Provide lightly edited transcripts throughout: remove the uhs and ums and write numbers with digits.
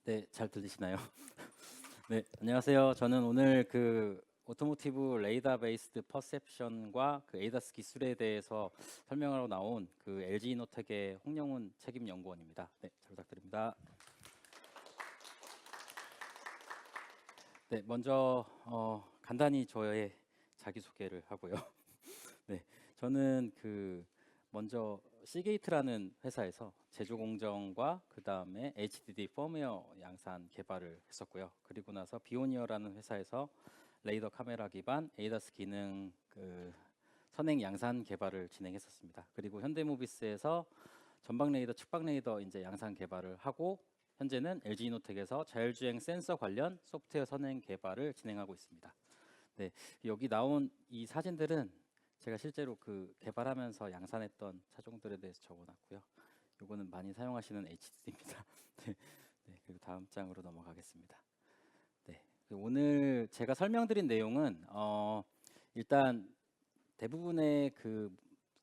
네, 잘 들리시나요? 네, 안녕하세요. 저는 오늘 그 오토모티브 레이더 베이스드 퍼셉션과 그 에이다스 기술에 대해서 설명하러 나온 그 LG 이노텍의 홍영훈 책임 연구원입니다. 네, 잘 부탁드립니다. 네, 먼저 간단히 저의 자기소개를 하고요. 네, 저는 그 먼저 시게이트라는 회사에서 제조 공정과 그 다음에 HDD 펌웨어 양산 개발을 했었고요. 그리고 나서 비오니어라는 회사에서 레이더 카메라 기반 에이다스 기능 그 선행 양산 개발을 진행했었습니다. 그리고 현대모비스에서 전방 레이더, 측방 레이더 이제 양산 개발을 하고 현재는 LG 이노텍에서 자율주행 센서 관련 소프트웨어 선행 개발을 진행하고 있습니다. 네, 여기 나온 이 사진들은 제가 실제로 그 개발하면서 양산했던 차종들에 대해서 적어놨고요. 요거는 많이 사용하시는 HDD입니다. 네, 네, 그리고 다음 장으로 넘어가겠습니다. 네, 오늘 제가 설명드린 내용은 일단 대부분의 그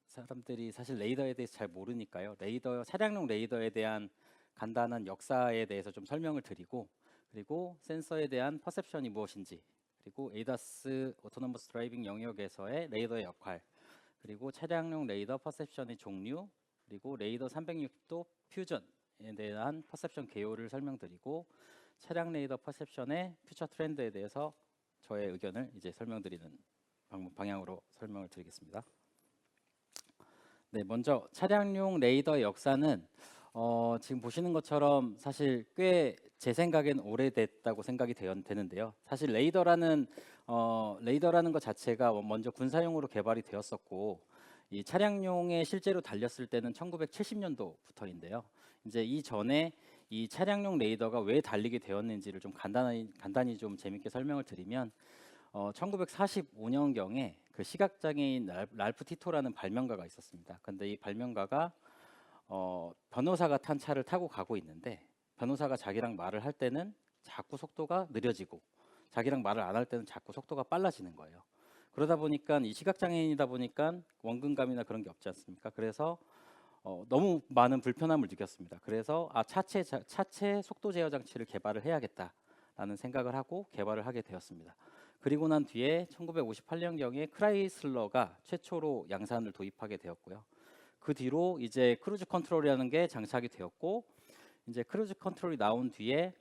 사람들이 사실 레이더에 대해서 잘 모르니까요. 레이더 차량용 레이더에 대한 간단한 역사에 대해서 좀 설명을 드리고 그리고 센서에 대한 퍼셉션이 무엇인지 그리고 에이다스 오토노머스 드라이빙 영역에서의 레이더의 역할 그리고 차량용 레이더 퍼셉션의 종류 그리고 레이더 360도 퓨전에 대한 퍼셉션 개요를 설명드리고 차량 레이더 퍼셉션의 퓨처 트렌드에 대해서 저의 의견을 이제 설명드리는 방향으로 설명을 드리겠습니다. 네, 먼저 차량용 레이더의 역사는 지금 보시는 것처럼 사실 꽤 제 생각엔 오래됐다고 생각이 되는데요. 사실 레이더라는 것 자체가 먼저 군사용으로 개발이 되었었고 이 차량용에 실제로 달렸을 때는 1970년도부터인데요. 이제 이 전에 이 차량용 레이더가 왜 달리게 되었는지를 좀 간단히 좀 재밌게 설명을 드리면 1945년경에 그 시각장애인 랄프 티토라는 발명가가 있었습니다. 근데 이 발명가가 변호사가 탄 차를 타고 가고 있는데 변호사가 자기랑 말을 할 때는 자꾸 속도가 느려지고 자기랑 말을 안 할 때는 자꾸 속도가 빨라지는 거예요. 그러다 보니까 이 시각장애인이다 보니까 원근감이나 그런 게 없지 않습니까? 그래서 너무 많은 불편함을 느꼈습니다. 그래서 차체 속도 제어 장치를 개발을 해야겠다라는 생각을 하고 개발을 하게 되었습니다. 그리고 난 뒤에 1958년경에 크라이슬러가 최초로 양산을 도입하게 되었고요. 그 뒤로 이제 크루즈 컨트롤이라는 게 장착이 되었고 이제 크루즈 컨트롤이 나온 뒤에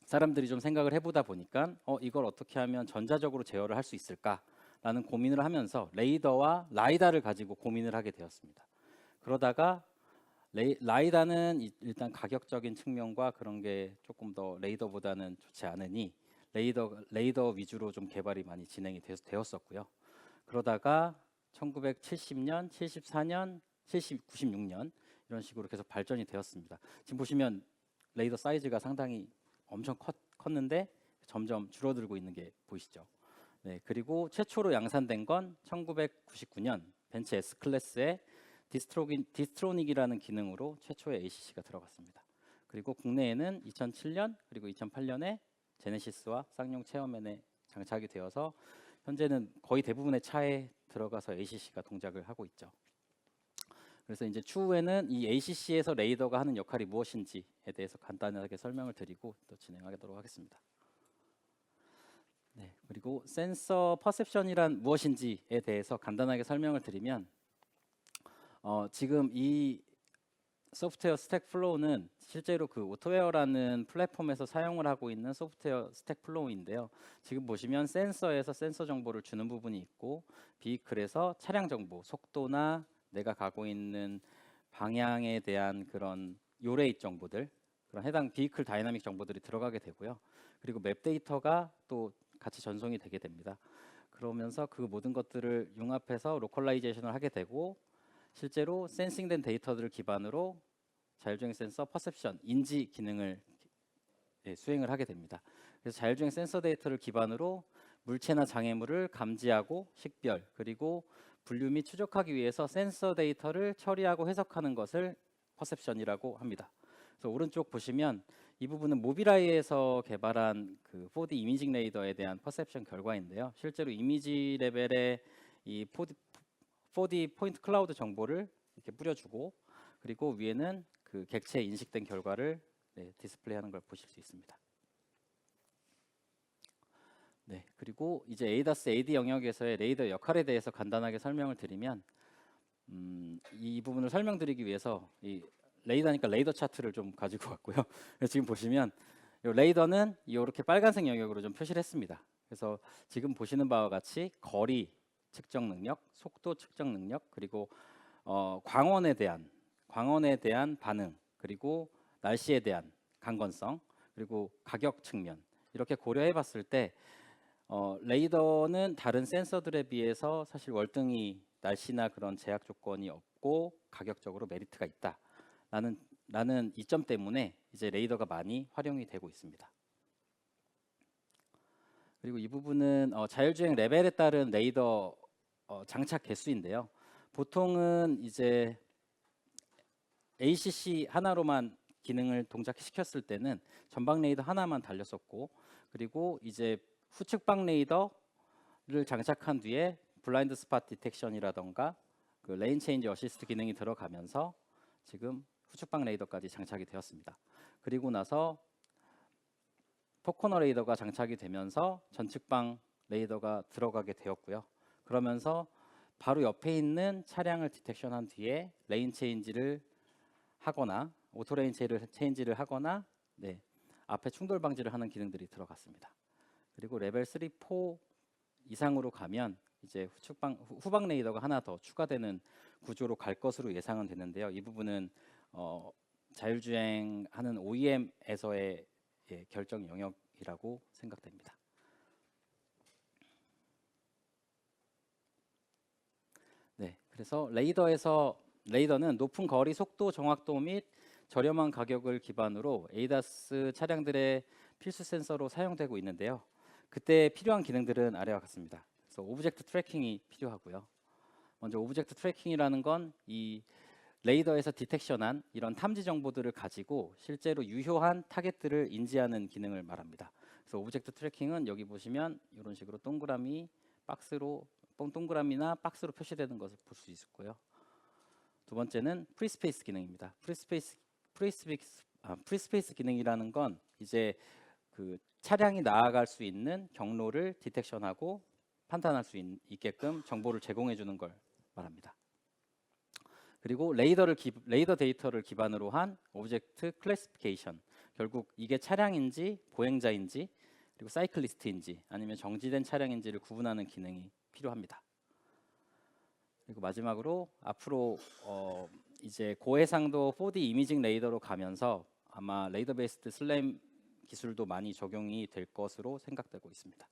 사람들이 좀 생각을 해보다 보니까 이걸 어떻게 하면 전자적으로 제어를 할 수 있을까라는 고민을 하면서 레이더와 라이다를 가지고 고민을 하게 되었습니다. 그러다가 라이다는 일단 가격적인 측면과 그런 게 조금 더 레이더보다는 좋지 않으니 레이더 위주로 좀 개발이 많이 진행이 되었었고요. 그러다가 1970년, 74년, 96년 이런 식으로 계속 발전이 되었습니다. 지금 보시면 레이더 사이즈가 상당히 엄청 컸는데 점점 줄어들고 있는 게 보이시죠? 네, 그리고 최초로 양산된 건 1999년 벤츠 S 클래스에 디스트로닉이라는 기능으로 최초의 ACC가 들어갔습니다. 그리고 국내에는 2007년 그리고 2008년에 제네시스와 쌍용 체어맨에 장착이 되어서 현재는 거의 대부분의 차에 들어가서 ACC가 동작을 하고 있죠. 그래서 이제 추후에는 이 ACC에서 레이더가 하는 역할이 무엇인지에 대해서 간단하게 설명을 드리고 또 진행하도록 하겠습니다. 네, 그리고 센서 퍼셉션이란 무엇인지에 대해서 간단하게 설명을 드리면 지금 이 소프트웨어 스택 플로우는 실제로 그 오토웨어라는 플랫폼에서 사용을 하고 있는 소프트웨어 스택 플로우인데요. 지금 보시면 센서에서 센서 정보를 주는 부분이 있고 비클에서 차량 정보, 속도나 내가 가고 있는 방향에 대한 그런 요레이 정보들, 그런 해당 비클 다이나믹 정보들이 들어가게 되고요. 그리고 맵 데이터가 또 같이 전송이 되게 됩니다. 그러면서 그 모든 것들을 융합해서 로컬라이제이션을 하게 되고 실제로 센싱된 데이터들을 기반으로 자율주행 센서 퍼셉션, 인지 기능을 수행을 하게 됩니다. 그래서 자율주행 센서 데이터를 기반으로 물체나 장애물을 감지하고 식별, 그리고 분류 및 추적하기 위해서 센서 데이터를 처리하고 해석하는 것을 퍼셉션이라고 합니다. 그래서 오른쪽 보시면 이 부분은 모빌아이에서 개발한 그 4D 이미징 레이더에 대한 퍼셉션 결과인데요. 실제로 이미지 레벨의 이 4D 포인트 클라우드 정보를 이렇게 뿌려주고 그리고 위에는 그 객체 인식된 결과를 디스플레이하는 걸 보실 수 있습니다. 네, 그리고 이제 ADAS AD 영역에서의 레이더 역할에 대해서 간단하게 설명을 드리면 이 부분을 설명드리기 위해서 이 레이더니까 레이더 차트를 좀 가지고 왔고요. 지금 보시면 이 레이더는 이렇게 빨간색 영역으로 좀 표시를 했습니다. 그래서 지금 보시는 바와 같이 거리 측정 능력, 속도 측정 능력, 그리고 광원에 대한 반응, 그리고 날씨에 대한 강건성, 그리고 가격 측면 이렇게 고려해 봤을 때 레이더는 다른 센서들에 비해서 사실 월등히 날씨나 그런 제약 조건이 없고 가격적으로 메리트가 있다. 라는 이점 때문에 이제 레이더가 많이 활용이 되고 있습니다. 그리고 이 부분은 자율주행 레벨에 따른 레이더 장착 개수인데요. 보통은 이제 ACC 하나로만 기능을 동작시켰을 때는 전방 레이더 하나만 달렸었고, 그리고 이제 후측방 레이더를 장착한 뒤에 블라인드 스팟 디텍션이라던가 그 레인 체인지 어시스트 기능이 들어가면서 지금 후측방 레이더까지 장착이 되었습니다. 그리고 나서 포코너 레이더가 장착이 되면서 전측방 레이더가 들어가게 되었고요. 그러면서 바로 옆에 있는 차량을 디텍션한 뒤에 레인 체인지를 하거나 오토 레인 체인지를 하거나 앞에 충돌 방지를 하는 기능들이 들어갔습니다. 그리고 레벨 3, 4 이상으로 가면 이제 후방 레이더가 하나 더 추가되는 구조로 갈 것으로 예상은 되는데요. 이 부분은 자율주행하는 OEM에서의 결정 영역이라고 생각됩니다. 네, 그래서 레이더는 높은 거리 속도 정확도 및 저렴한 가격을 기반으로 ADAS 차량들의 필수 센서로 사용되고 있는데요. 그때 필요한 기능들은 아래와 같습니다. 그래서 오브젝트 트래킹이 필요하고요. 먼저 오브젝트 트래킹이라는 건 이 레이더에서 디텍션한 이런 탐지 정보들을 가지고 실제로 유효한 타겟들을 인지하는 기능을 말합니다. 그래서 오브젝트 트래킹은 여기 보시면 이런 식으로 동그라미나 박스로 표시되는 것을 볼 수 있고요. 두 번째는 프리스페이스 기능입니다. 프리스페이스 기능이라는 건 이제 그 차량이 나아갈 수 있는 경로를 디텍션하고 판단할 수 있게끔 정보를 제공해 주는 걸 말합니다. 그리고 레이더 데이터를 기반으로 한 오브젝트 클래시피케이션, 결국 이게 차량인지 보행자인지 그리고 사이클리스트인지 아니면 정지된 차량인지를 구분하는 기능이 필요합니다. 그리고 마지막으로 앞으로 이제 고해상도 4D 이미징 레이더로 가면서 아마 레이더 베이스드 슬램 기술도 많이 적용이 될 것으로 생각되고 있습니다.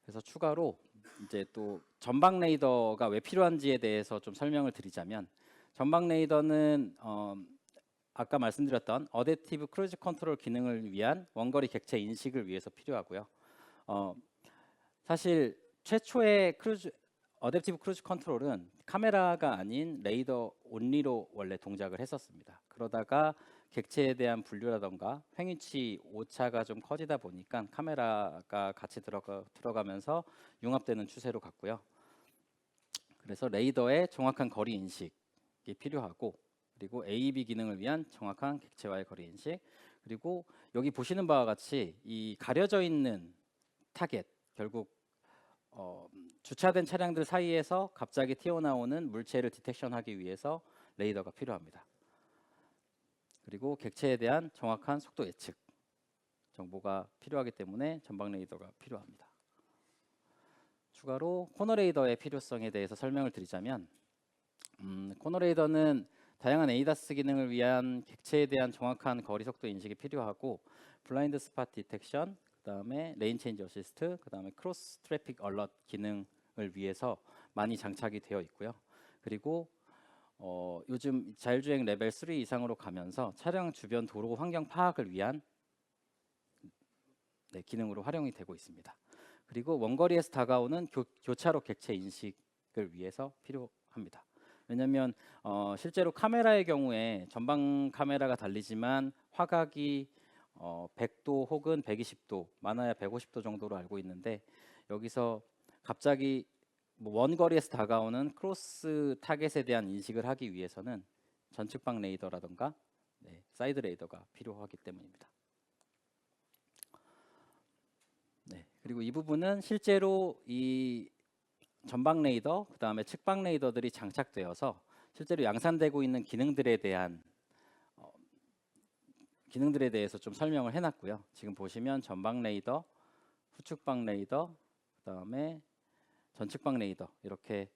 그래서 추가로 이제 또 전방 레이더가 왜 필요한지에 대해서 좀 설명을 드리자면, 전방 레이더는 아까 말씀드렸던 어댑티브 크루즈 컨트롤 기능을 위한 원거리 객체 인식을 위해서 필요하고요. 사실 최초의 어댑티브 크루즈 컨트롤은 카메라가 아닌 레이더 온리로 원래 동작을 했었습니다. 그러다가 객체에 대한 분류라던가 횡위치 오차가 좀 커지다 보니까 카메라가 같이 들어가면서 융합되는 추세로 갔고요. 그래서 레이더의 정확한 거리 인식이 필요하고, 그리고 AEB 기능을 위한 정확한 객체와의 거리 인식, 그리고 여기 보시는 바와 같이 이 가려져 있는 타겟, 결국 주차된 차량들 사이에서 갑자기 튀어나오는 물체를 디텍션하기 위해서 레이더가 필요합니다. 그리고 객체에 대한 정확한 속도 예측 정보가 필요하기 때문에 전방 레이더가 필요합니다. 추가로 코너 레이더의 필요성에 대해서 설명을 드리자면, 코너 레이더는 다양한 ADAS 기능을 위한 객체에 대한 정확한 거리 속도 인식이 필요하고, 블라인드 스팟 디텍션, 그다음에 레인 체인지 어시스트, 그다음에 크로스 트래픽 얼럿 기능을 위해서 많이 장착이 되어 있고요. 그리고 요즘 자율주행 레벨 3 이상으로 가면서 차량 주변 도로 환경 파악을 위한 기능으로 활용이 되고 있습니다. 그리고 원거리에서 다가오는 교차로 객체 인식을 위해서 필요합니다. 왜냐하면 실제로 카메라의 경우에 전방 카메라가 달리지만 화각이 100도 혹은 120도, 많아야 150도 정도로 알고 있는데, 여기서 갑자기 원거리에서 다가오는 크로스 타겟에 대한 인식을 하기 위해서는 전측방 레이더라던가 네, 사이드 레이더가 필요하기 때문입니다. 네, 그리고 이 부분은 실제로 이 전방 레이더, 그 다음에 측방 레이더들이 장착되어서 실제로 양산되고 있는 어, 기능들에 대해서 좀 설명을 해놨고요. 지금 보시면 전방 레이더, 후측방 레이더, 그 다음에 전측방 레이더 이렇게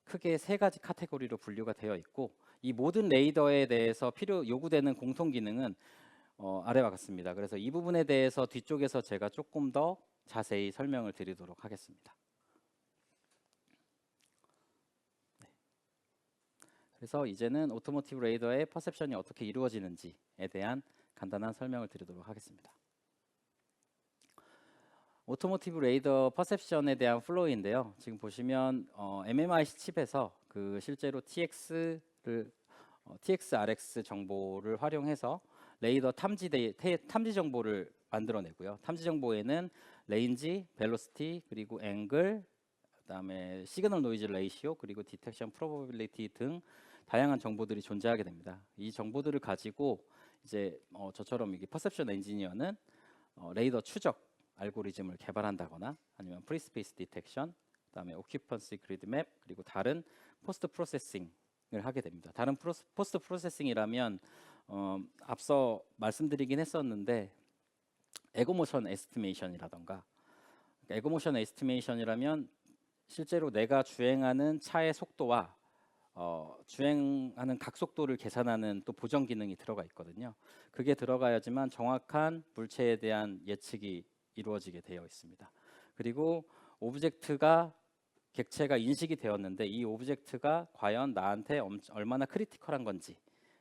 크게 세 가지 카테고리로 분류가 되어 있고 이 모든 레이더에 대해서 요구되는 공통 기능은 아래와 같습니다. 그래서 이 부분에 대해서 뒤쪽에서 제가 조금 더 자세히 설명을 드리도록 하겠습니다. 네. 그래서 이제는 오토모티브 레이더의 퍼셉션이 어떻게 이루어지는지에 대한 간단한 설명을 드리도록 하겠습니다. 오토모티브 레이더 퍼셉션에 대한 플로우인데요. 지금 보시면 MMIC 칩에서 그 실제로 TX-RX 정보를 활용해서 레이더 탐지 정보를 만들어내고요. 탐지 정보에는 레인지, 벨로시티, 그리고 앵글, 그다음에 시그널 노이즈 레이시오, 그리고 디텍션 프로버빌리티 등 다양한 정보들이 존재하게 됩니다. 이 정보들을 가지고 이제 저처럼 이게 퍼셉션 엔지니어는 레이더 추적 알고리즘을 개발한다거나 아니면 프리스페이스 디텍션, 그다음에 오큐펀시 그리드 맵, 그리고 다른 포스트 프로세싱을 하게 됩니다. 다른 포스트 프로세싱이라면 앞서 말씀드리긴 했었는데 에고모션 에스티메이션이라던가, 에고모션 에스티메이션이라면 실제로 내가 주행하는 차의 속도와 주행하는 각속도를 계산하는 또 보정 기능이 들어가 있거든요. 그게 들어가야지만 정확한 물체에 대한 예측이 이루어지게 되어 있습니다. 그리고 객체가 인식이 되었는데 이 오브젝트가 과연 나한테 얼마나 크리티컬한 건지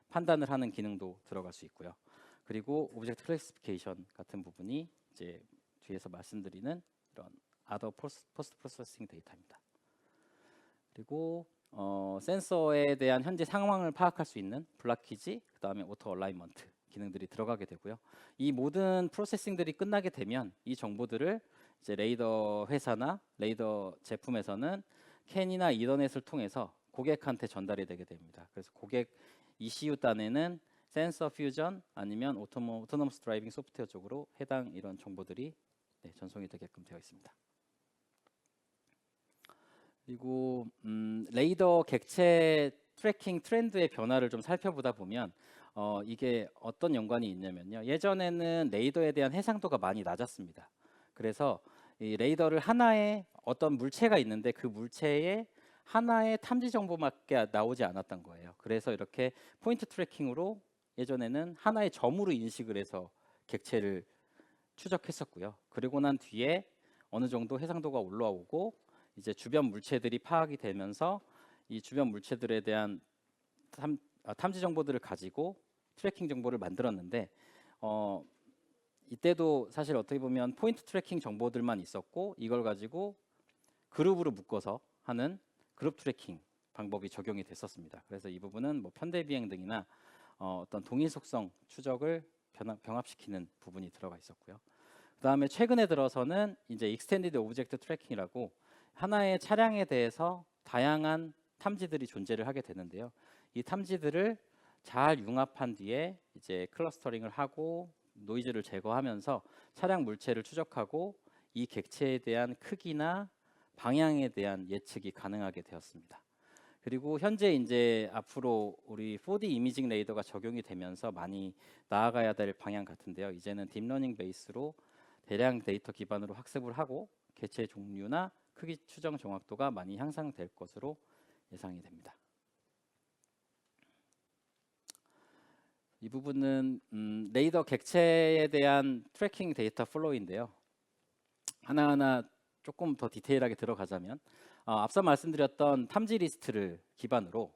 판단을 하는 기능도 들어갈 수 있고요. 그리고 오브젝트 클래시피케이션 같은 부분이 이제 뒤에서 말씀드리는 이런 other post processing 데이터입니다. 그리고 센서에 대한 현재 상황을 파악할 수 있는 블락키지, 그 다음에 오토 얼라이먼트 기능들이 들어가게 되고요. 이 모든 프로세싱들이 끝나게 되면 이 정보들을 이제 레이더 회사나 레이더 제품에서는 캔이나 이더넷을 통해서 고객한테 전달이 되게 됩니다. 그래서 고객 ECU 단에는 센서 퓨전 아니면 오토노머스 드라이빙 소프트웨어 쪽으로 해당 이런 정보들이 전송이 되게끔 되어 있습니다. 그리고 레이더 객체 트래킹 트렌드의 변화를 좀 살펴보다 보면 이게 어떤 연관이 있냐면요. 예전에는 레이더에 대한 해상도가 많이 낮았습니다. 그래서 이 레이더를 하나의 어떤 물체가 있는데 그 물체에 하나의 탐지 정보밖에 나오지 않았던 거예요. 그래서 이렇게 포인트 트래킹으로 예전에는 하나의 점으로 인식을 해서 객체를 추적했었고요. 그리고 난 뒤에 어느 정도 해상도가 올라오고 이제 주변 물체들이 파악이 되면서 이 주변 물체들에 대한 탐지 정보들을 가지고 트래킹 정보를 만들었는데 이때도 사실 어떻게 보면 포인트 트래킹 정보들만 있었고 이걸 가지고 그룹으로 묶어서 하는 그룹 트래킹 방법이 적용이 됐었습니다. 그래서 이 부분은 뭐 편대 비행 등이나 어떤 동일 속성 추적을 병합시키는 부분이 들어가 있었고요. 그다음에 최근에 들어서는 이제 익스텐디드 오브젝트 트래킹이라고 하나의 차량에 대해서 다양한 탐지들이 존재를 하게 되는데요. 이 탐지들을 잘 융합한 뒤에 이제 클러스터링을 하고 노이즈를 제거하면서 차량 물체를 추적하고 이 객체에 대한 크기나 방향에 대한 예측이 가능하게 되었습니다. 그리고 현재 이제 앞으로 우리 4D 이미징 레이더가 적용이 되면서 많이 나아가야 될 방향 같은데요. 이제는 딥러닝 베이스로 대량 데이터 기반으로 학습을 하고 객체 종류나 크기 추정 정확도가 많이 향상될 것으로 예상이 됩니다. 이 부분은 레이더 객체에 대한 트래킹 데이터 플로우인데요. 하나하나 조금 더 디테일하게 들어가자면 앞서 말씀드렸던 탐지 리스트를 기반으로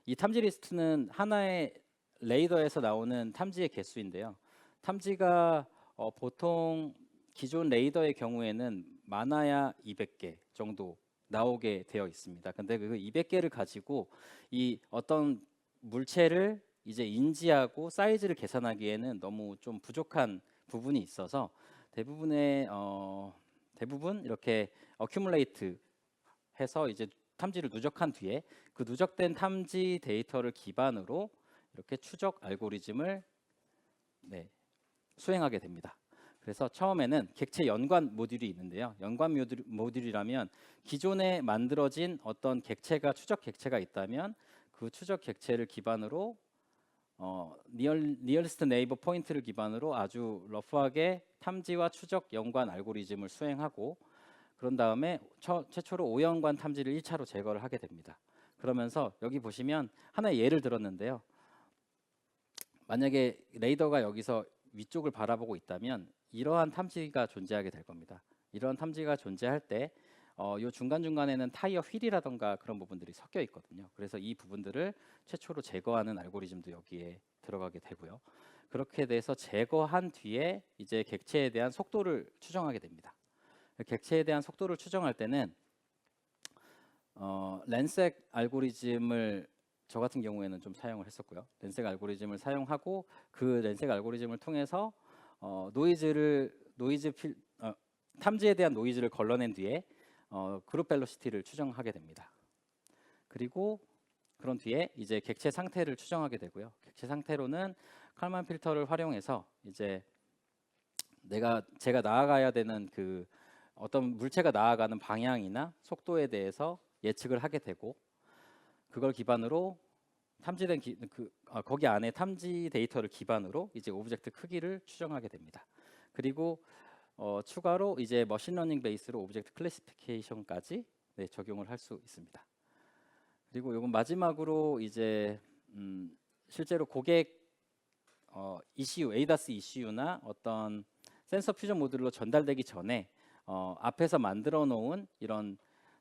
이 탐지 리스트는 하나의 레이더에서 나오는 탐지의 개수인데요. 탐지가 보통 기존 레이더의 경우에는 많아야 200개 정도 나오게 되어 있습니다. 근데 그 200개를 가지고 이 어떤 물체를 이제 인지하고 사이즈를 계산하기에는 너무 좀 부족한 부분이 있어서 대부분 이렇게 어큐뮬레이트 해서 이제 탐지를 누적한 뒤에 그 누적된 탐지 데이터를 기반으로 이렇게 추적 알고리즘을 수행하게 됩니다. 그래서 처음에는 객체 연관 모듈이 있는데요. 연관 모듈이라면 기존에 만들어진 어떤 객체가 추적 객체가 있다면 그 추적 객체를 기반으로 니어리스트 네이버 포인트를 기반으로 아주 러프하게 탐지와 추적 연관 알고리즘을 수행하고 그런 다음에 최초로 오연관 탐지를 1차로 제거를 하게 됩니다. 그러면서 여기 보시면 하나의 예를 들었는데요. 만약에 레이더가 여기서 위쪽을 바라보고 있다면 이러한 탐지가 존재하게 될 겁니다. 이러한 탐지가 존재할 때 요 중간중간에는 타이어 휠이라던가 그런 부분들이 섞여 있거든요. 그래서 이 부분들을 최초로 제거하는 알고리즘도 여기에 들어가게 되고요. 그렇게 돼서 제거한 뒤에 이제 객체에 대한 속도를 추정하게 됩니다. 객체에 대한 속도를 추정할 때는 랜색 알고리즘을 저 같은 경우에는 좀 사용을 했었고요. 랜색 알고리즘을 사용하고 그 랜색 알고리즘을 통해서 탐지에 대한 노이즈를 걸러낸 뒤에 그룹 벨로시티를 추정하게 됩니다. 그리고 그런 뒤에 이제 객체 상태를 추정하게 되고요. 객체 상태로는 칼만 필터를 활용해서 이제 제가 나아가야 되는 그 어떤 물체가 나아가는 방향이나 속도에 대해서 예측을 하게 되고 그걸 기반으로 탐지된 거기 안에 탐지 데이터를 기반으로 이제 오브젝트 크기를 추정하게 됩니다. 그리고 추가로 이제 머신러닝 베이스로 오브젝트 클래시피케이션까지 적용을 할 수 있습니다. 그리고 이건 마지막으로 이제 실제로 고객 ECU, ADAS ECU나 어떤 센서 퓨전 모듈로 전달되기 전에 앞에서 만들어 놓은 이런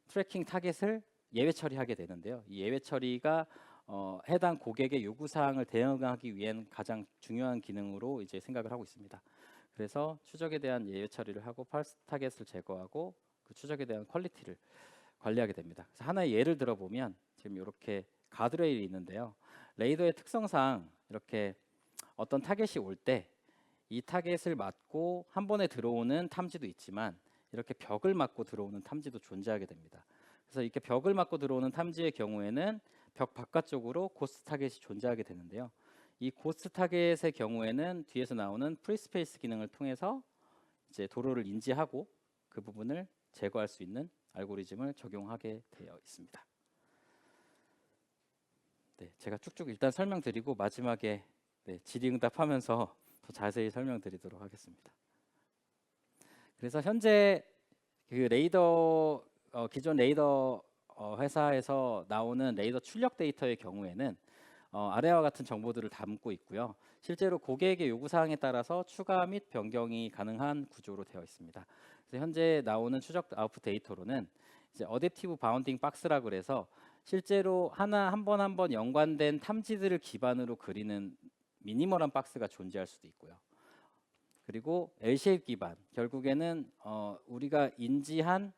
트래킹 타겟을 예외 처리하게 되는데요. 이 예외 처리가 해당 고객의 요구 사항을 대응하기 위한 가장 중요한 기능으로 이제 생각을 하고 있습니다. 그래서 추적에 대한 예외 처리를 하고 펄스 타겟을 제거하고 그 추적에 대한 퀄리티를 관리하게 됩니다. 그래서 하나의 예를 들어보면 지금 이렇게 가드레일이 있는데요. 레이더의 특성상 이렇게 어떤 타겟이 올 때 이 타겟을 맞고 한 번에 들어오는 탐지도 있지만 이렇게 벽을 맞고 들어오는 탐지도 존재하게 됩니다. 그래서 이렇게 벽을 맞고 들어오는 탐지의 경우에는 벽 바깥쪽으로 고스트 타겟이 존재하게 되는데요. 이 고스트 타겟의 경우에는 뒤에서 나오는 프리스페이스 기능을 통해서 이제 도로를 인지하고 그 부분을 제거할 수 있는 알고리즘을 적용하게 되어 있습니다. 제가 쭉쭉 일단 설명드리고 마지막에 질의응답하면서 더 자세히 설명드리도록 하겠습니다. 그래서 현재 그 레이더 기존 레이더 회사에서 나오는 레이더 출력 데이터의 경우에는 아래와 같은 정보들을 담고 있고요. 실제로 고객의 요구 사항에 따라서 추가 및 변경이 가능한 구조로 되어 있습니다. 그래서 현재 나오는 추적 아웃풋 데이터로는 이제 어댑티브 바운딩 박스라고 그래서 실제로 한 번 연관된 탐지들을 기반으로 그리는 미니멀한 박스가 존재할 수도 있고요. 그리고 L-쉐입 기반, 결국에는 우리가 인지한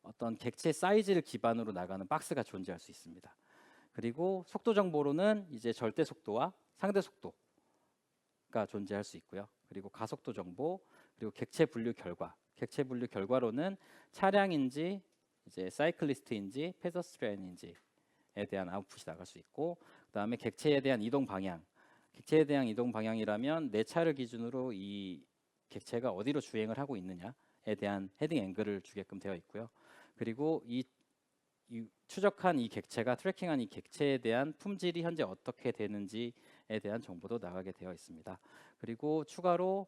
어떤 객체 사이즈를 기반으로 나가는 박스가 존재할 수 있습니다. 그리고 속도 정보로는 이제 절대 속도와 상대 속도가 존재할 수 있고요. 그리고 가속도 정보, 그리고 객체 분류 결과로는 차량인지 이제 사이클리스트인지 페더스트리안인지에 대한 아웃풋이 나갈 수 있고, 그다음에 객체에 대한 이동 방향이라면 내 차를 기준으로 이 객체가 어디로 주행을 하고 있느냐에 대한 헤딩 앵글을 주게끔 되어 있고요. 그리고 이 추적한 이 객체가 트래킹한 이 객체에 대한 품질이 현재 어떻게 되는지에 대한 정보도 나가게 되어 있습니다. 그리고 추가로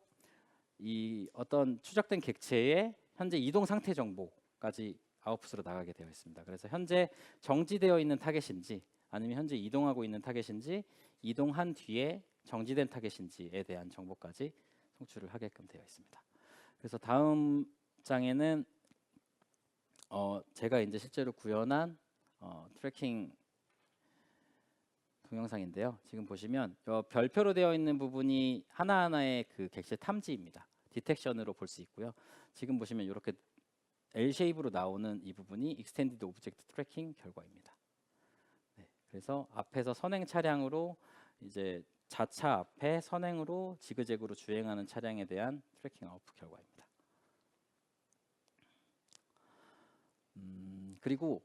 이 어떤 추적된 객체의 현재 이동 상태 정보까지 아웃풋으로 나가게 되어 있습니다. 그래서 현재 정지되어 있는 타겟인지 아니면 현재 이동하고 있는 타겟인지 이동한 뒤에 정지된 타겟인지에 대한 정보까지 송출을 하게끔 되어 있습니다. 그래서 다음 장에는 제가 이제 실제로 구현한 트래킹 동영상인데요. 지금 보시면 별표로 되어 있는 부분이 하나하나의 그 객체 탐지입니다. 디텍션으로 볼 수 있고요. 지금 보시면 이렇게 L 쉐입으로 나오는 이 부분이 익스텐디드 오브젝트 트래킹 결과입니다. 그래서 앞에서 선행 차량으로 이제 자차 앞에 선행으로 지그재그로 주행하는 차량에 대한 트래킹 아웃풋 결과입니다. 그리고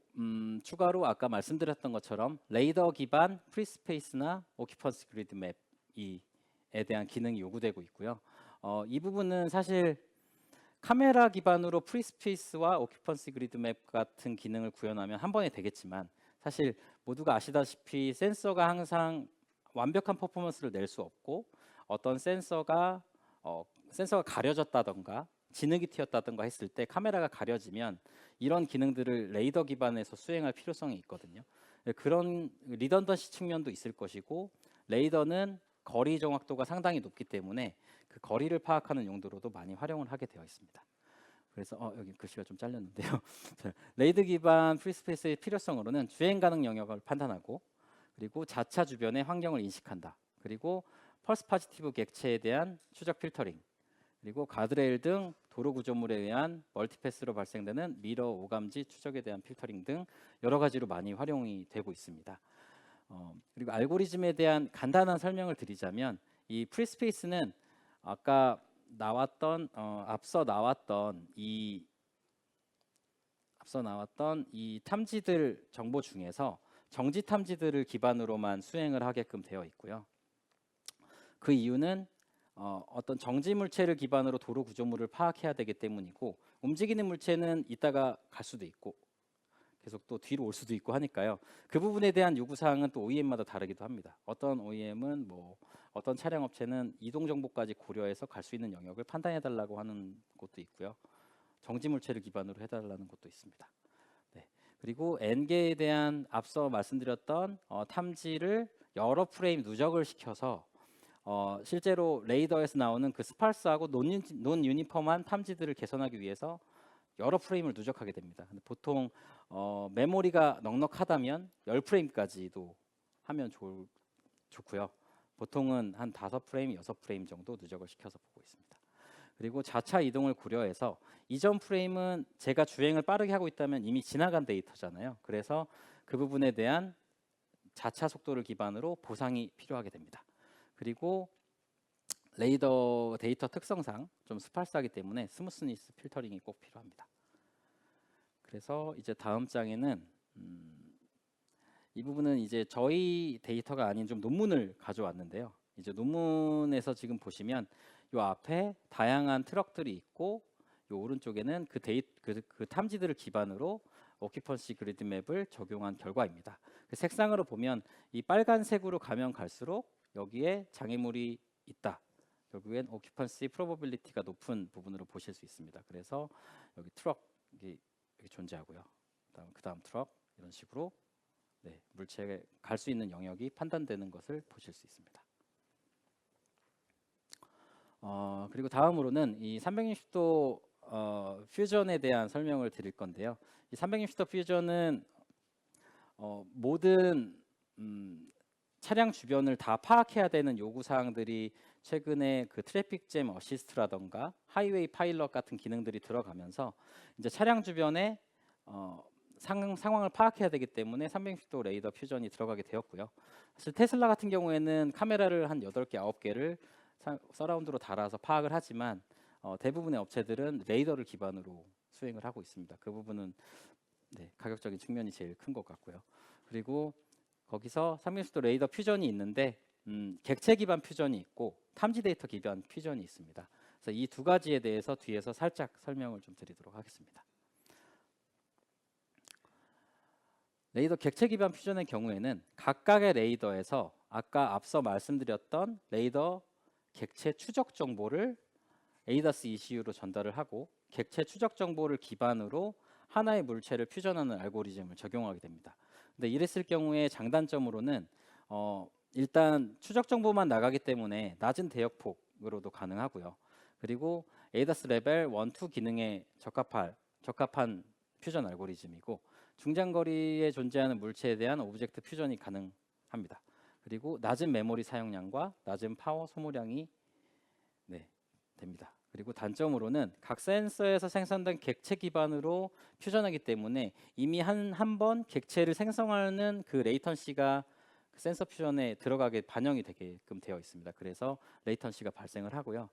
추가로 아까 말씀드렸던 것처럼 레이더 기반 프리스페이스나 오큐펀시 그리드 맵에 대한 기능이 요구되고 있고요. 이 부분은 사실 카메라 기반으로 프리스페이스와 오큐펀시 그리드 맵 같은 기능을 구현하면 한 번에 되겠지만 사실 모두가 아시다시피 센서가 항상 완벽한 퍼포먼스를 낼 수 없고 어떤 센서가 가려졌다던가 진흙이 튀었다던가 했을 때 카메라가 가려지면 이런 기능들을 레이더 기반에서 수행할 필요성이 있거든요. 그런 리던던시 측면도 있을 것이고 레이더는 거리 정확도가 상당히 높기 때문에 그 거리를 파악하는 용도로도 많이 활용을 하게 되어 있습니다. 그래서 여기 글씨가 좀 잘렸는데요. 레이더 기반 프리스페이스의 필요성으로는 주행 가능 영역을 판단하고 그리고 자차 주변의 환경을 인식한다. 그리고 펄스 파지티브 객체에 대한 추적 필터링 그리고 가드레일 등 도로 구조물에 의한 멀티패스로 발생되는 미러 오감지 추적에 대한 필터링 등 여러 가지로 많이 활용이 되고 있습니다. 그리고 알고리즘에 대한 간단한 설명을 드리자면 이 프리스페이스는 아까 앞서 나왔던 이 탐지들 정보 중에서 정지 탐지들을 기반으로만 수행을 하게끔 되어 있고요. 그 이유는 어떤 정지 물체를 기반으로 도로 구조물을 파악해야 되기 때문이고 움직이는 물체는 이따가 갈 수도 있고 계속 또 뒤로 올 수도 있고 하니까요. 그 부분에 대한 요구 사항은 또 OEM마다 다르기도 합니다. 어떤 OEM은 어떤 차량 업체는 이동 정보까지 고려해서 갈 수 있는 영역을 판단해 달라고 하는 곳도 있고요. 정지 물체를 기반으로 해달라는 곳도 있습니다. 네. 그리고 N계에 대한 앞서 말씀드렸던 탐지를 여러 프레임 누적을 시켜서 실제로 레이더에서 나오는 그 스팔스하고 논 유니폼한 탐지들을 개선하기 위해서 여러 프레임을 누적하게 됩니다. 근데 보통 메모리가 넉넉하다면 10프레임까지도 하면 좋고요. 보통은 한 5프레임, 6프레임 정도 누적을 시켜서 보고 있습니다. 그리고 자차 이동을 고려해서 이전 프레임은 제가 주행을 빠르게 하고 있다면 이미 지나간 데이터잖아요. 그래서 그 부분에 대한 자차 속도를 기반으로 보상이 필요하게 됩니다. 그리고 레이더 데이터 특성상 좀 스팔스하기 때문에 스무스니스 필터링이 꼭 필요합니다. 그래서 이제 다음 장에는 이 부분은 이제 저희 데이터가 아닌 좀 논문을 가져왔는데요. 이제 논문에서 지금 보시면 요 앞에 다양한 트럭들이 있고 요 오른쪽에는 그 탐지들을 기반으로 오큐펀시 그리드 맵을 적용한 결과입니다. 그 색상으로 보면 이 빨간색으로 가면 갈수록 여기에 장애물이 있다. 결국엔 오큐펀시 프로버빌리티가 높은 부분으로 보실 수 있습니다. 그래서 여기 트럭이 존재하고요. 그다음 트럭 이런 식으로 물체가 갈 수 있는 영역이 판단되는 것을 보실 수 있습니다. 그리고 다음으로는 이 360도 퓨전에 대한 설명을 드릴 건데요. 이 360도 퓨전은 모든 차량 주변을 다 파악해야 되는 요구 사항들이 최근에 그 트래픽 잼 어시스트라던가 하이웨이 파일럿 같은 기능들이 들어가면서 이제 차량 주변에 상황을 파악해야 되기 때문에 360도 레이더 퓨전이 들어가게 되었고요. 사실 테슬라 같은 경우에는 카메라를 한 8개, 9개를 서라운드로 달아서 파악을 하지만 대부분의 업체들은 레이더를 기반으로 수행을 하고 있습니다. 그 부분은 가격적인 측면이 제일 큰 것 같고요. 그리고 거기서 360도 레이더 퓨전이 있는데 객체 기반 퓨전이 있고 탐지 데이터 기반 퓨전이 있습니다. 그래서 이 두 가지에 대해서 뒤에서 살짝 설명을 좀 드리도록 하겠습니다. 레이더 객체 기반 퓨전의 경우에는 각각의 레이더에서 아까 앞서 말씀드렸던 레이더 객체 추적 정보를 ADAS ECU로 전달을 하고 객체 추적 정보를 기반으로 하나의 물체를 퓨전하는 알고리즘을 적용하게 됩니다. 근데 이랬을 경우에 장단점으로는 일단 추적 정보만 나가기 때문에 낮은 대역폭으로도 가능하고요. 그리고 ADAS 레벨 1, 2 기능에 적합한 퓨전 알고리즘이고 중장거리에 존재하는 물체에 대한 오브젝트 퓨전이 가능합니다. 그리고 낮은 메모리 사용량과 낮은 파워 소모량이 됩니다. 그리고 단점으로는 각 센서에서 생성된 객체 기반으로 퓨전하기 때문에 이미 한 번 객체를 생성하는 그 레이턴시가 그 센서 퓨전에 들어가게 반영이 되게끔 되어 있습니다. 그래서 레이턴시가 발생을 하고요.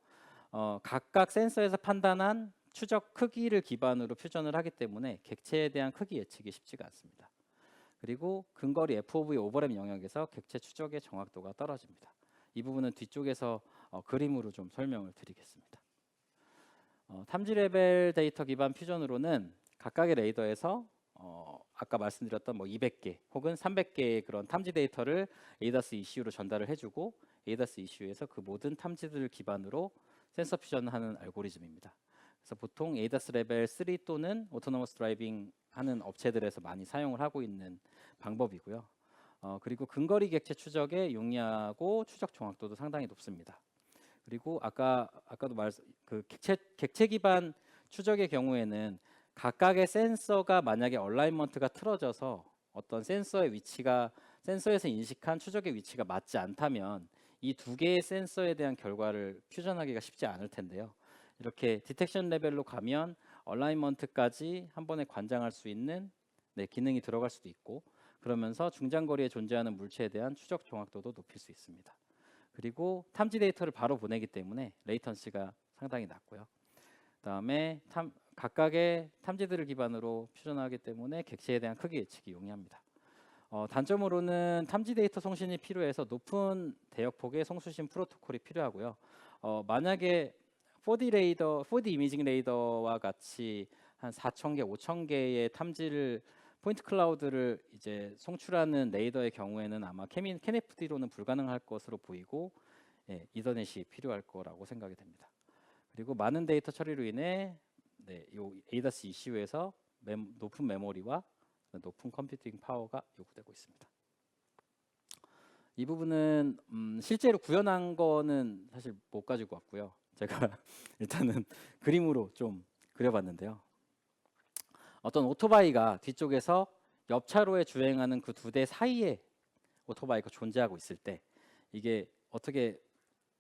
각각 센서에서 판단한 추적 크기를 기반으로 퓨전을 하기 때문에 객체에 대한 크기 예측이 쉽지가 않습니다. 그리고 근거리 FOV 오버랩 영역에서 객체 추적의 정확도가 떨어집니다. 이 부분은 뒤쪽에서 그림으로 좀 설명을 드리겠습니다. 탐지 레벨 데이터 기반 퓨전으로는 각각의 레이더에서 아까 말씀드렸던 뭐 200개 혹은 300개의 그런 탐지 데이터를 에이다스 ECU로 전달을 해주고 에이다스 ECU에서 그 모든 탐지들을 기반으로 센서 퓨전하는 알고리즘입니다. 그래서 보통 에이다스 레벨 3 또는 오토노머스 드라이빙 하는 업체들에서 많이 사용을 하고 있는 방법이고요. 그리고 근거리 객체 추적에 용이하고 추적 정확도도 상당히 높습니다. 그리고 아까도 그 객체 기반 추적의 경우에는 각각의 센서가 만약에 얼라이먼트가 틀어져서 어떤 센서의 위치가 센서에서 인식한 추적의 위치가 맞지 않다면 이 두 개의 센서에 대한 결과를 퓨전하기가 쉽지 않을 텐데요. 이렇게 디텍션 레벨로 가면 얼라이먼트까지 한 번에 관장할 수 있는 기능이 들어갈 수도 있고 그러면서 중장거리에 존재하는 물체에 대한 추적 정확도도 높일 수 있습니다. 그리고 탐지 데이터를 바로 보내기 때문에 레이턴시가 상당히 낮고요. 그다음에 각각의 탐지들을 기반으로 퓨전하기 때문에 객체에 대한 크기 예측이 용이합니다. 단점으로는 탐지 데이터 송신이 필요해서 높은 대역폭의 송수신 프로토콜이 필요하고요. 만약에 4D 이미징 레이더와 같이 한 4,000개, 5,000개의 탐지를 포인트 클라우드를 이제 송출하는 레이더의 경우에는 아마 KNFD로는 불가능할 것으로 보이고 이더넷이 필요할 거라고 생각이 됩니다. 그리고 많은 데이터 처리로 인해 요 에이다스 ECU에서 높은 메모리와 높은 컴퓨팅 파워가 요구되고 있습니다. 이 부분은 실제로 구현한 거는 사실 못 가지고 왔고요. 제가 일단은 그림으로 좀 그려봤는데요. 어떤 오토바이가 뒤쪽에서 옆 차로에 주행하는 그 두 대 사이에 오토바이가 존재하고 있을 때 이게 어떻게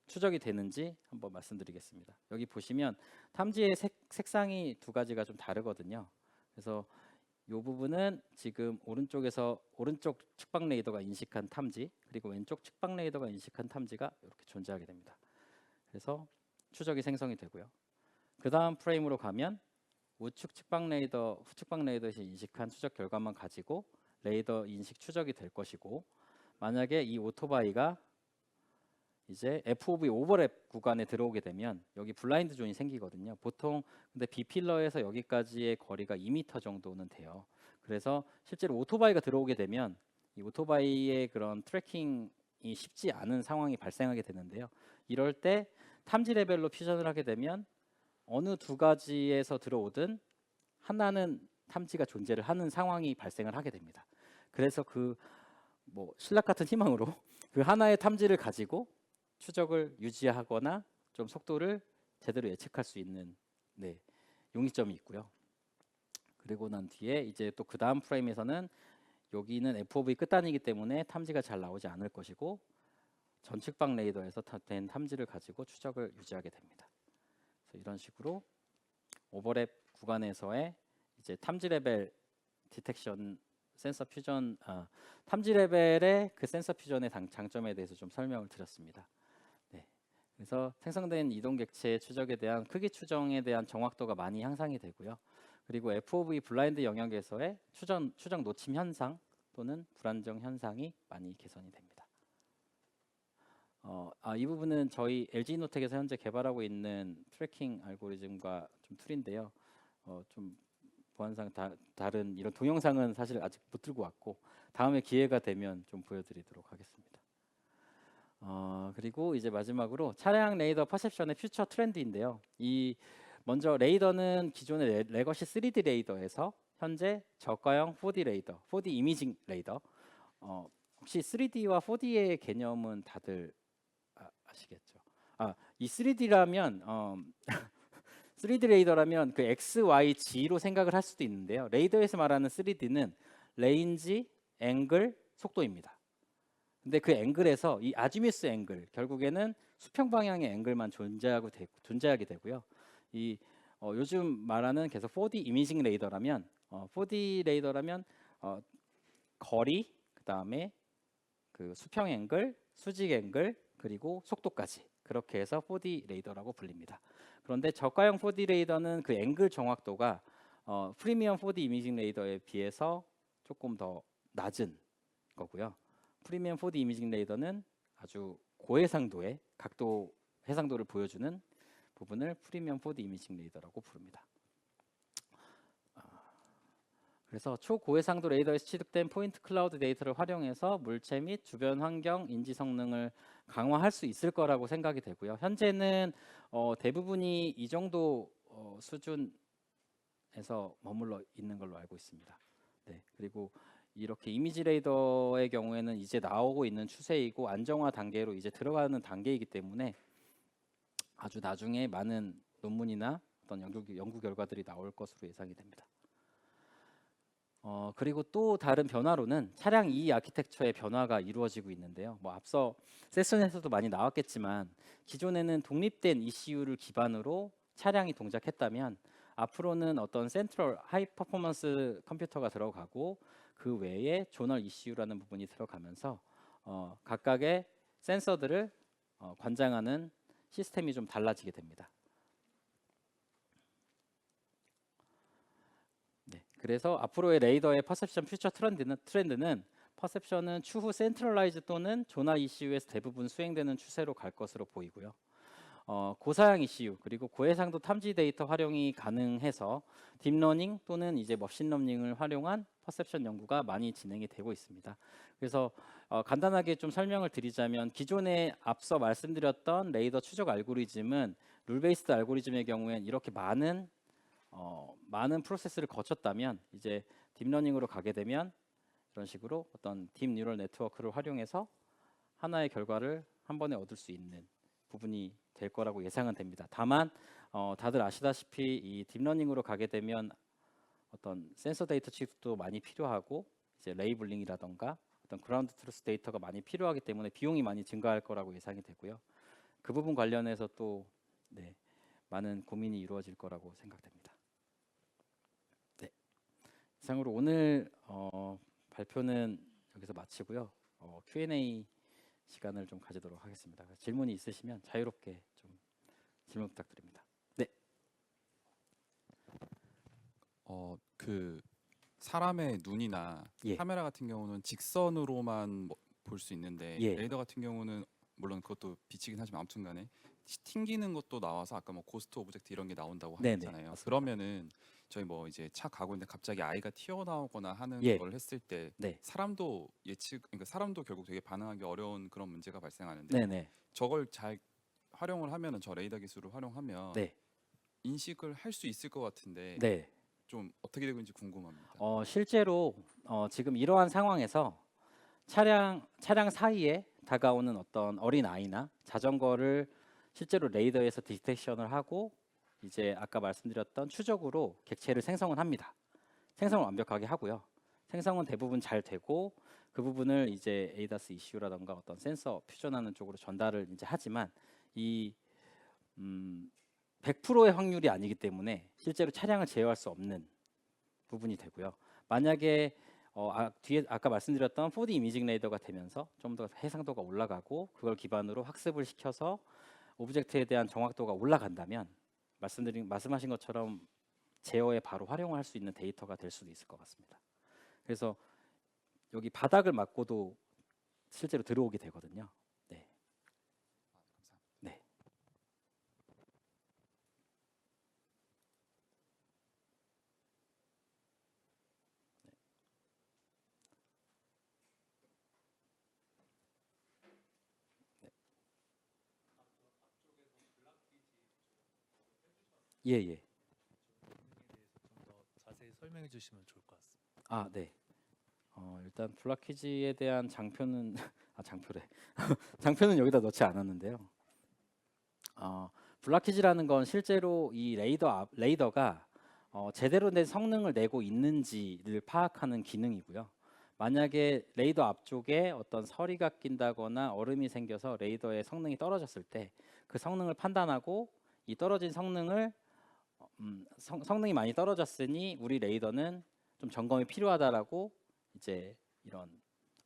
추적이 되는지 한번 말씀드리겠습니다. 여기 보시면 탐지의 색상이 두 가지가 좀 다르거든요. 그래서 이 부분은 지금 오른쪽 측방 레이더가 인식한 탐지 그리고 왼쪽 측방 레이더가 인식한 탐지가 이렇게 존재하게 됩니다. 그래서 추적이 생성이 되고요. 그 다음 프레임으로 가면 우측 측방 레이더, 후측방 레이더에서 인식한 추적 결과만 가지고 레이더 인식 추적이 될 것이고 만약에 이 오토바이가 이제 FOV 오버랩 구간에 들어오게 되면 여기 블라인드 존이 생기거든요. 보통 근데 B필러에서 여기까지의 거리가 2m 정도는 돼요. 그래서 실제로 오토바이가 들어오게 되면 이 오토바이의 그런 트래킹이 쉽지 않은 상황이 발생하게 되는데요. 이럴 때 탐지 레벨로 퓨전을 하게 되면 어느 두 가지에서 들어오든 하나는 탐지가 존재를 하는 상황이 발생을 하게 됩니다. 그래서 그 뭐 신락 같은 희망으로 그 하나의 탐지를 가지고 추적을 유지하거나 좀 속도를 제대로 예측할 수 있는 용이점이 있고요. 그리고 난 뒤에 이제 또 그 다음 프레임에서는 여기는 FOV 끝단이기 때문에 탐지가 잘 나오지 않을 것이고 전측방 레이더에서 된 탐지를 가지고 추적을 유지하게 됩니다. 그래서 이런 식으로 오버랩 구간에서의 이제 탐지 레벨 디텍션 센서 퓨전 탐지 레벨의 그 센서 퓨전의 장점에 대해서 좀 설명을 드렸습니다. 그래서 생성된 이동 객체의 추적에 대한 크기 추정에 대한 정확도가 많이 향상이 되고요. 그리고 FOV 블라인드 영역에서의 추정 놓침 현상 또는 불안정 현상이 많이 개선이 됩니다. 이 부분은 저희 LG노텍에서 현재 개발하고 있는 트래킹 알고리즘과 좀 툴인데요. 좀 보안상 다른 이런 동영상은 사실 아직 못 들고 왔고 다음에 기회가 되면 좀 보여드리도록 하겠습니다. 그리고 이제 마지막으로 차량 레이더 퍼셉션의 퓨처 트렌드인데요. 먼저 레이더는 기존의 레거시 3D 레이더에서 현재 저가형 4D 레이더, 4D 이미징 레이더. 혹시 3D와 4D의 개념은 다들 아시겠죠? 이 3D라면 3D 레이더라면 그 X, Y, G로 생각을 할 수도 있는데요. 레이더에서 말하는 3D는 레인지, 앵글, 속도입니다. 근데 그 앵글에서 이 아지미스 앵글 결국에는 수평 방향의 앵글만 존재하게 되고요. 요즘 말하는 계속 4D 이미징 레이더라면 4D 레이더라면 거리 그다음에 그 수평 앵글, 수직 앵글 그리고 속도까지 그렇게 해서 4D 레이더라고 불립니다. 그런데 저가형 4D 레이더는 그 앵글 정확도가 프리미엄 4D 이미징 레이더에 비해서 조금 더 낮은 거고요. 프리미엄 4D 이미징 레이더는 아주 고해상도의 각도 해상도를 보여주는 부분을 프리미엄 4D 이미징 레이더라고 부릅니다. 그래서 초고해상도 레이더에서 취득된 포인트 클라우드 데이터를 활용해서 물체 및 주변 환경 인지 성능을 강화할 수 있을 거라고 생각이 되고요. 현재는 대부분이 이 정도 수준에서 머물러 있는 걸로 알고 있습니다. 네, 그리고 이렇게 이미지 레이더의 경우에는 이제 나오고 있는 추세이고 안정화 단계로 이제 들어가는 단계이기 때문에 아주 나중에 많은 논문이나 어떤 연구 결과들이 나올 것으로 예상이 됩니다. 그리고 또 다른 변화로는 차량 E 아키텍처의 변화가 이루어지고 있는데요. 뭐 앞서 세션에서도 많이 나왔겠지만 기존에는 독립된 ECU를 기반으로 차량이 동작했다면 앞으로는 어떤 센트럴 하이 퍼포먼스 컴퓨터가 들어가고 그 외에 조널 ECU라는 부분이 들어가면서 각각의 센서들을 관장하는 시스템이 좀 달라지게 됩니다. 네, 그래서 앞으로의 레이더의 퍼셉션 퓨처 트렌드는 퍼셉션은 추후 센트럴라이즈 또는 조널 ECU에서 대부분 수행되는 추세로 갈 것으로 보이고요. 고사양 ECU 그리고 고해상도 탐지 데이터 활용이 가능해서 딥러닝 또는 이제 머신러닝을 활용한 퍼셉션 연구가 많이 진행이 되고 있습니다. 그래서 간단하게 좀 설명을 드리자면 기존에 앞서 말씀드렸던 레이더 추적 알고리즘은 룰 베이스드 알고리즘의 경우엔 이렇게 많은 프로세스를 거쳤다면 이제 딥러닝으로 가게 되면 이런 식으로 어떤 딥 뉴럴 네트워크를 활용해서 하나의 결과를 한 번에 얻을 수 있는 부분이 될 거라고 예상은 됩니다. 다만 다들 아시다시피 이 딥러닝으로 가게 되면 어떤 센서 데이터 취급도 많이 필요하고 이제 레이블링이라던가 어떤 그라운드 트루스 데이터가 많이 필요하기 때문에 비용이 많이 증가할 거라고 예상이 되고요. 그 부분 관련해서 또 네, 많은 고민이 이루어질 거라고 생각됩니다. 네, 이상으로 오늘 발표는 여기서 마치고요. Q&A 시간을 좀 가지도록 하겠습니다. 질문이 있으시면 자유롭게 좀 질문 부탁드립니다. 네. 그 사람의 눈이나 예. 카메라 같은 경우는 직선으로만 볼 수 있는데 예. 레이더 같은 경우는 물론 그것도 비치긴 하지만 아무튼간에 튕기는 것도 나와서 아까 뭐 고스트 오브젝트 이런 게 나온다고 네네, 하셨잖아요. 맞습니다. 그러면은 저희 뭐 이제 차 가고 있는데 갑자기 아이가 튀어나오거나 하는 예. 걸 했을 때 네. 사람도 그러니까 사람도 결국 되게 반응하기 어려운 그런 문제가 발생하는데 네네. 저걸 잘 활용을 하면은 저 레이더 기술을 활용하면 네. 인식을 할 수 있을 것 같은데 네. 좀 어떻게 되고 있는지 궁금합니다. 실제로 지금 이러한 상황에서 차량 사이에 다가오는 어떤 어린 아이나 자전거를 실제로 레이더에서 디텍션을 하고 이제 아까 말씀드렸던 추적으로 객체를 생성을 합니다. 생성을 완벽하게 하고요. 생성은 대부분 잘 되고 그 부분을 이제 ADAS ECU라던가 어떤 센서 퓨전하는 쪽으로 전달을 이제 하지만 이 100%의 확률이 아니기 때문에 실제로 차량을 제어할 수 없는 부분이 되고요. 만약에 뒤에 아까 말씀드렸던 4D 이미징 레이더가 되면서 좀 더 해상도가 올라가고 그걸 기반으로 학습을 시켜서 오브젝트에 대한 정확도가 올라간다면 말씀하신 것처럼 제어에 바로 활용을 할 수 있는 데이터가 될 수도 있을 것 같습니다. 그래서 여기 바닥을 맞고도 실제로 들어오게 되거든요. 네. 네. 예, 예. 좀더 자세히 설명해 주시면 좋을 것 같습니다. 아, 네. 일단 블락퀴즈에 대한 장표는 장표래. 장표는 여기다 넣지 않았는데요. 블락퀴즈라는 건 실제로 이 레이더가 제대로 된 성능을 내고 있는지를 파악하는 기능이고요. 만약에 레이더 앞쪽에 어떤 서리가 낀다거나 얼음이 생겨서 레이더의 성능이 떨어졌을 때 그 성능을 판단하고 이 떨어진 성능을 성능이 많이 떨어졌으니 우리 레이더는 좀 점검이 필요하다라고 이제 이런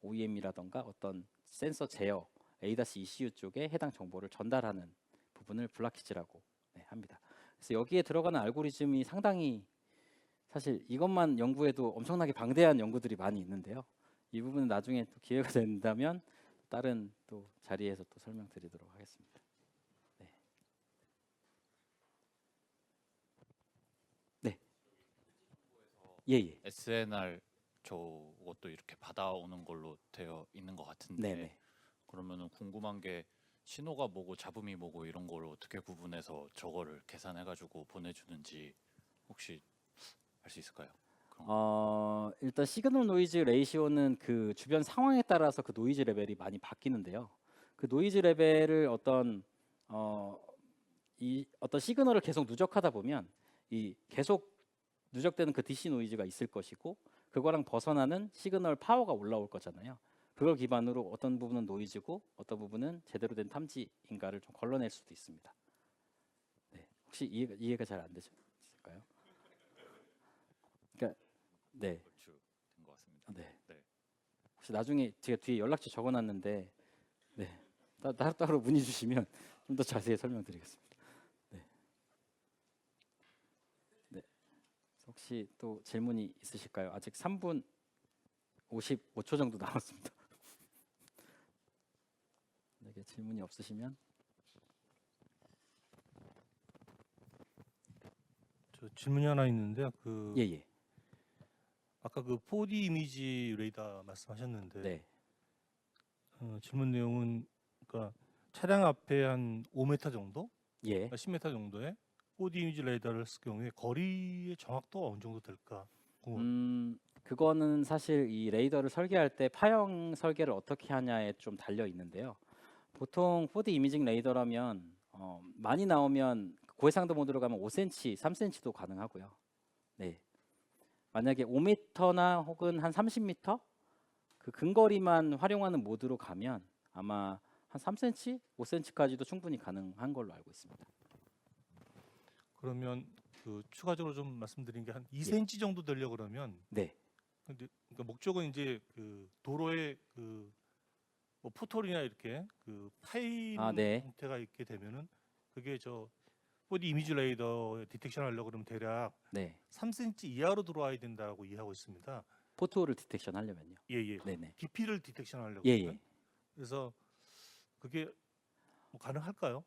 OEM이라던가 어떤 센서 제어 ADAS ECU 쪽에 해당 정보를 전달하는 부분을 블락퀴즈라고 합니다. 그래서 여기에 들어가는 알고리즘이 상당히 사실 이것만 연구해도 엄청나게 방대한 연구들이 많이 있는데요. 이 부분은 나중에 또 기회가 된다면 다른 또 자리에서 또 설명드리도록 하겠습니다. 네. 네. 예. SNR 저것도 이렇게 받아오는 걸로 되어 있는 것 같은데 네네. 그러면은 궁금한 게 신호가 뭐고 잡음이 뭐고 이런 걸 어떻게 구분해서 저거를 계산해가지고 보내주는지 혹시 알 수 있을까요? 그런 거. 일단 시그널 노이즈 레이시오는 그 주변 상황에 따라서 그 노이즈 레벨이 많이 바뀌는데요. 그 노이즈 레벨을 어떤 시그널을 계속 누적하다 보면 이 계속 누적되는 그 DC 노이즈가 있을 것이고 그거랑 벗어나는 시그널 파워가 올라올 거잖아요. 그걸 기반으로 어떤 부분은 노이즈고 어떤 부분은 제대로 된 탐지인가를 좀 걸러낼 수도 있습니다. 네. 혹시 이해가 잘 안 되실까요? 그러니까 네. 얼추 된것 같습니다. 네. 네. 혹시 나중에 제가 뒤에 연락처 적어놨는데 네. 따로 문의 주시면 좀 더 자세히 설명드리겠습니다. 네. 네. 혹시 또 질문이 있으실까요? 아직 3분 55초 정도 남았습니다. 만약에 질문이 없으시면 저 질문이 하나 있는데 그 예예. 아까 그 4D 이미지 레이더 말씀하셨는데 네. 질문 내용은 그러니까 차량 앞에 한 5m 정도, 예. 그러니까 10m 정도의 4D 이미지 레이더를 쓸 경우에 거리의 정확도가 어느 정도 될까? 그거는 사실 이 레이더를 설계할 때 파형 설계를 어떻게 하냐에 좀 달려 있는데요. 보통 4D 이미징 레이더라면 많이 나오면 고해상도 모드로 가면 5cm, 3cm도 가능하고요. 네. 만약에 5m나 혹은 한 30m 그 근거리만 활용하는 모드로 가면 아마 한 3cm, 5cm까지도 충분히 가능한 걸로 알고 있습니다. 그러면 그 추가적으로 좀 말씀드린 게 한 예. 2cm 정도 되려고 그러면 네. 근데 그러니까 목적은 이제 그 도로에 그 뭐 포털이나 이렇게 그 파일 네. 형태가 있게 되면은 그게 저 4D 이미지 레이더 디텍션 하려고 그러면 대략 네. 3cm 이하로 들어와야 된다고 이해하고 있습니다. 포토를 디텍션 하려면요. 예예. 네네. 깊이를 디텍션 하려고 예예. 그러면 그래서 그게 뭐 가능할까요?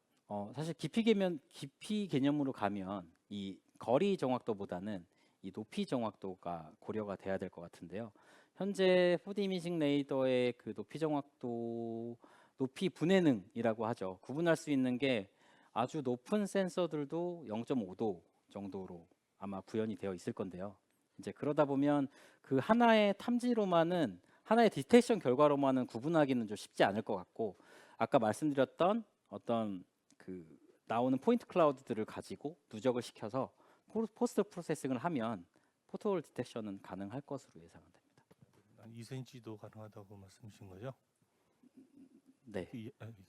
사실 깊이 개념으로 가면 이 거리 정확도보다는 이 높이 정확도가 고려가 돼야 될 것 같은데요. 현재 4D 이미징 레이더의 그 높이 정확도, 높이 분해능이라고 하죠. 구분할 수 있는 게 아주 높은 센서들도 0.5도 정도로 아마 구현이 되어 있을 건데요. 이제 그러다 보면 그 하나의 탐지로만은 하나의 디텍션 결과로만은 구분하기는 좀 쉽지 않을 것 같고 아까 말씀드렸던 어떤 그 나오는 포인트 클라우드들을 가지고 누적을 시켜서 포스트 프로세싱을 하면 포토 디텍션은 가능할 것으로 예상됩니다. 한 2cm도 가능하다고 말씀이신 거죠? 네,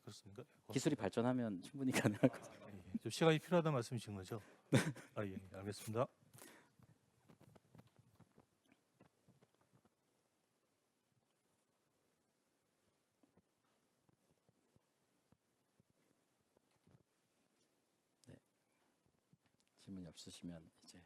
그렇습니까? 기술이 발전하면 충분히 가능할 것 같습니다. 좀 시간이 필요하다 말씀이신 거죠? 알겠습니다. 질문이 없으시면 이제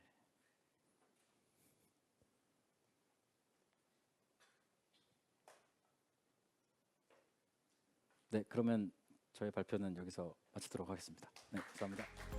네, 그러면 저희 발표는 여기서 마치도록 하겠습니다. 네, 감사합니다.